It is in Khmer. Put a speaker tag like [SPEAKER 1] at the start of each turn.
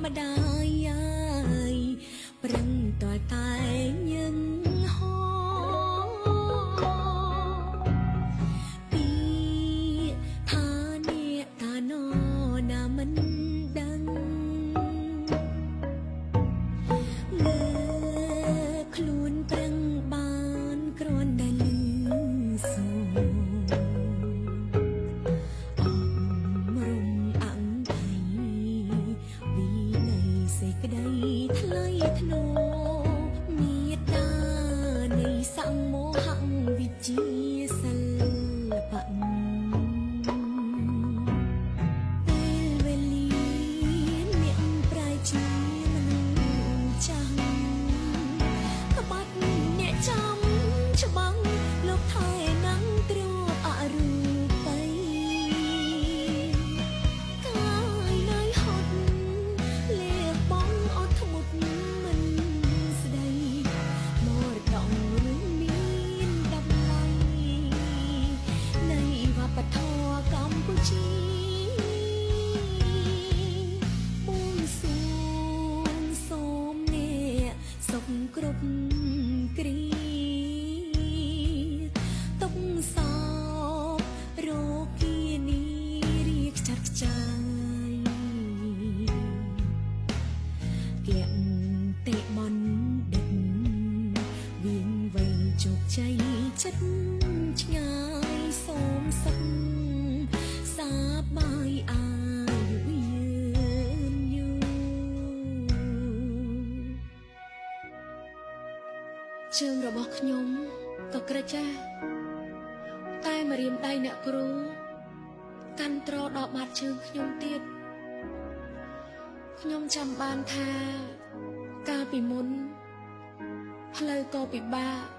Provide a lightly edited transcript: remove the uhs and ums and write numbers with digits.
[SPEAKER 1] ម្ដាយប្រឹងតតែយើងហោពីថាអ្នកតាណណាមិនដឹងខ្លួនប្រឹងបានគ្រាន់តែលឺសូសេចក្តីថ្លៃថ្នូរមេត្តានៃសង្មោហៈវិជ្ជាសិល្បៈពេលវេលាអ្នកប្រាជ្ញាមនុស្សចាស់ក្បាច់អ្នកចាំច្បាំងលោកថែនឹងទ្រពអរូបីគ្រប់គ្រាទុកសោករោគានីរៀបចាត់ចាយគៀងទេបណ្ឌិតវិញវ័យជោគជ័យចិត្តឆ្ងាយសូមសុខសាបាយអាយុយឺនជើងរបស់ខ្ញុំក៏ក្រិចដែរតែមករៀមដៃអ្នកគ្រូកាន់ត្រដល់បាតជើងខ្ញុំទៀតខ្ញុំចាំបានថាកាលពីមុនផ្លូវក៏ពិបាក